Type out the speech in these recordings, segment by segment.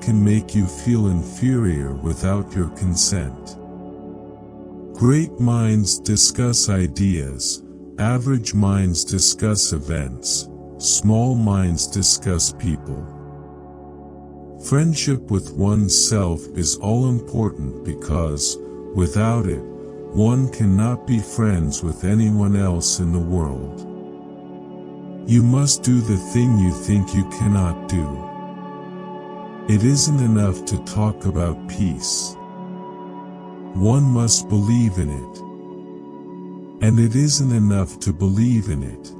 can make you feel inferior without your consent. Great minds discuss ideas, average minds discuss events, small minds discuss people. Friendship with oneself is all important because, without it, one cannot be friends with anyone else in the world. You must do the thing you think you cannot do. It isn't enough to talk about peace. One must believe in it. And it isn't enough to believe in it.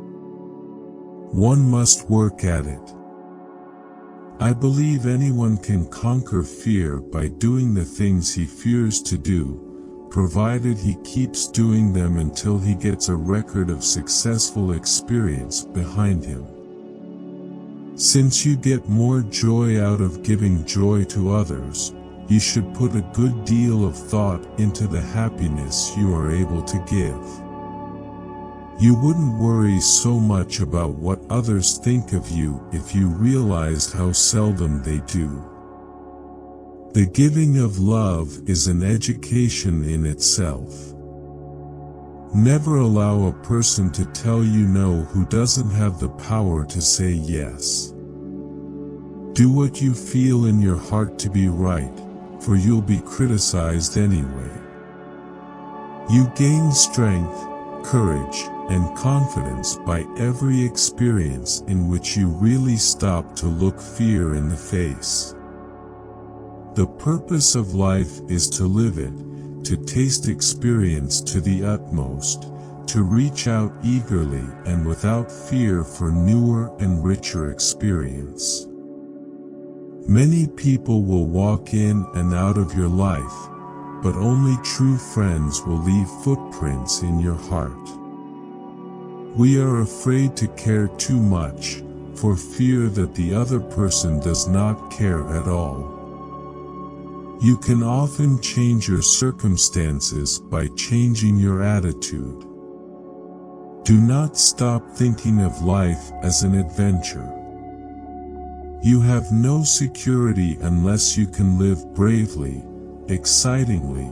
One must work at it. I believe anyone can conquer fear by doing the things he fears to do, provided he keeps doing them until he gets a record of successful experience behind him. Since you get more joy out of giving joy to others, you should put a good deal of thought into the happiness you are able to give. You wouldn't worry so much about what others think of you if you realized how seldom they do. The giving of love is an education in itself. Never allow a person to tell you no who doesn't have the power to say yes. Do what you feel in your heart to be right, for you'll be criticized anyway. You gain strength, courage, and confidence by every experience in which you really stop to look fear in the face. The purpose of life is to live it, to taste experience to the utmost, to reach out eagerly and without fear for newer and richer experience. Many people will walk in and out of your life, but only true friends will leave footprints in your heart. We are afraid to care too much, for fear that the other person does not care at all. You can often change your circumstances by changing your attitude. Do not stop thinking of life as an adventure. You have no security unless you can live bravely, excitingly,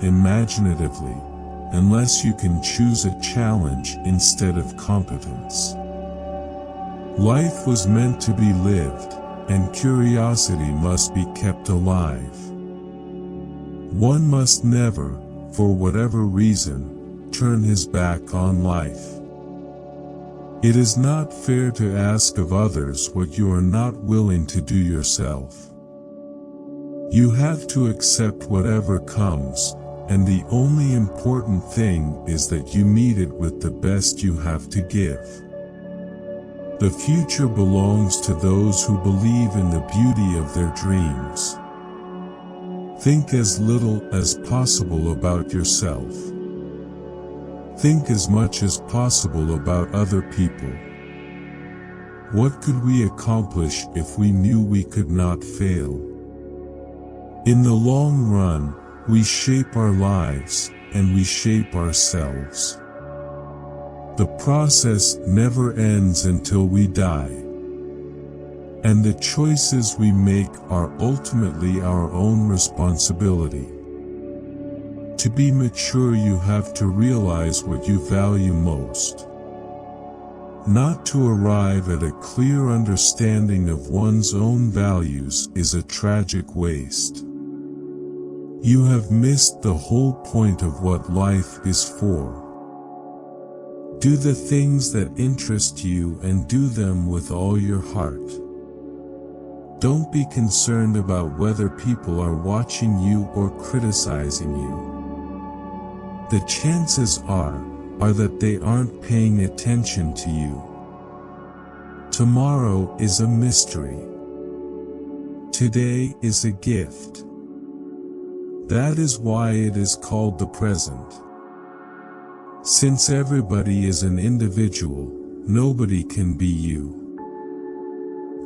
imaginatively, unless you can choose a challenge instead of competence. Life was meant to be lived, and curiosity must be kept alive. One must never, for whatever reason, turn his back on life. It is not fair to ask of others what you are not willing to do yourself. You have to accept whatever comes, and the only important thing is that you meet it with the best you have to give. The future belongs to those who believe in the beauty of their dreams. Think as little as possible about yourself. Think as much as possible about other people. What could we accomplish if we knew we could not fail? In the long run, we shape our lives, and we shape ourselves. The process never ends until we die. And the choices we make are ultimately our own responsibility. To be mature, you have to realize what you value most. Not to arrive at a clear understanding of one's own values is a tragic waste. You have missed the whole point of what life is for. Do the things that interest you and do them with all your heart. Don't be concerned about whether people are watching you or criticizing you. The chances are that they aren't paying attention to you. Tomorrow is a mystery. Today is a gift. That is why it is called the present. Since everybody is an individual, nobody can be you.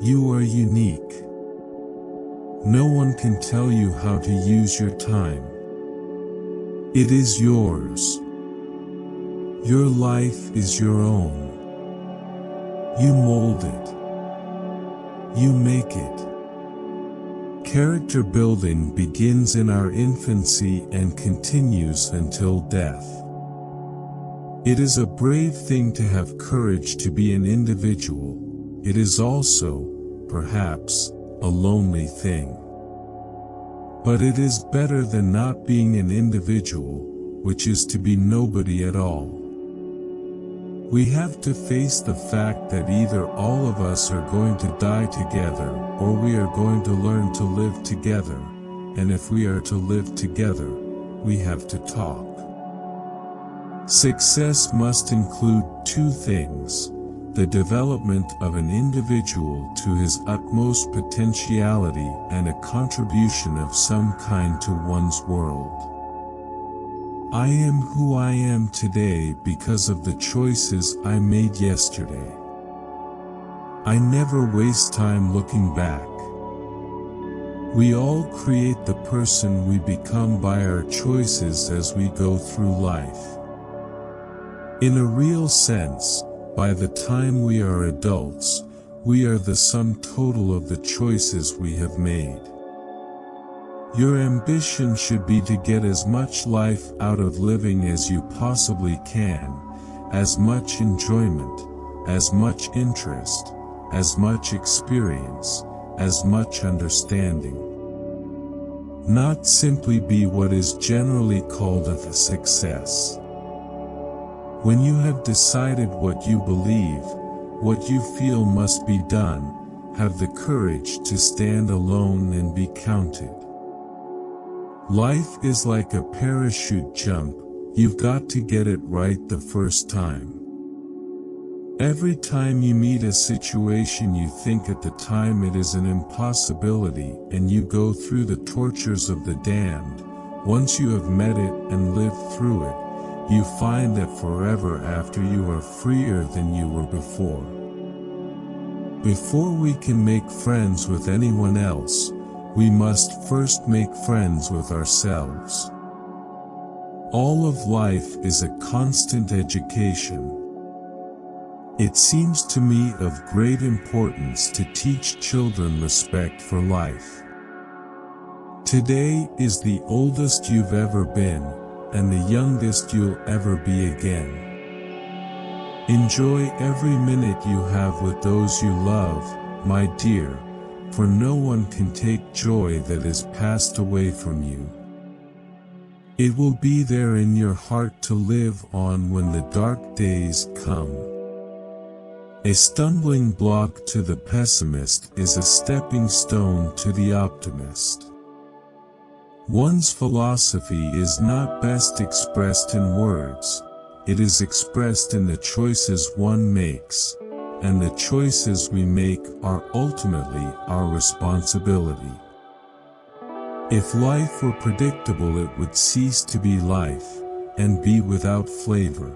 You are unique. No one can tell you how to use your time. It is yours. Your life is your own. You mold it. You make it. Character building begins in our infancy and continues until death. It is a brave thing to have courage to be an individual. It is also, perhaps, a lonely thing. But it is better than not being an individual, which is to be nobody at all. We have to face the fact that either all of us are going to die together, or we are going to learn to live together, and if we are to live together, we have to talk. Success must include two things: the development of an individual to his utmost potentiality and a contribution of some kind to one's world. I am who I am today because of the choices I made yesterday. I never waste time looking back. We all create the person we become by our choices as we go through life. In a real sense, by the time we are adults, we are the sum total of the choices we have made. Your ambition should be to get as much life out of living as you possibly can, as much enjoyment, as much interest, as much experience, as much understanding. Not simply be what is generally called a success. When you have decided what you believe, what you feel must be done, have the courage to stand alone and be counted. Life is like a parachute jump. You've got to get it right the first time. Every time you meet a situation you think at the time it is an impossibility and you go through the tortures of the damned, once you have met it and lived through it, you find that forever after you are freer than you were before. Before we can make friends with anyone else, we must first make friends with ourselves. All of life is a constant education. It seems to me of great importance to teach children respect for life. Today is the oldest you've ever been, and the youngest you'll ever be again. Enjoy every minute you have with those you love, my dear, for no one can take joy that is passed away from you. It will be there in your heart to live on when the dark days come. A stumbling block to the pessimist is a stepping stone to the optimist. One's philosophy is not best expressed in words, it is expressed in the choices one makes, and the choices we make are ultimately our responsibility. If life were predictable, it would cease to be life, and be without flavor.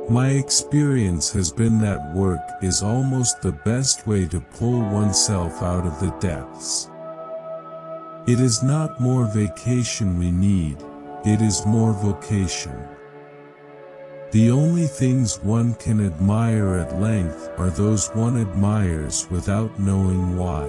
My experience has been that work is almost the best way to pull oneself out of the depths. It is not more vacation we need, it is more vocation. The only things one can admire at length are those one admires without knowing why.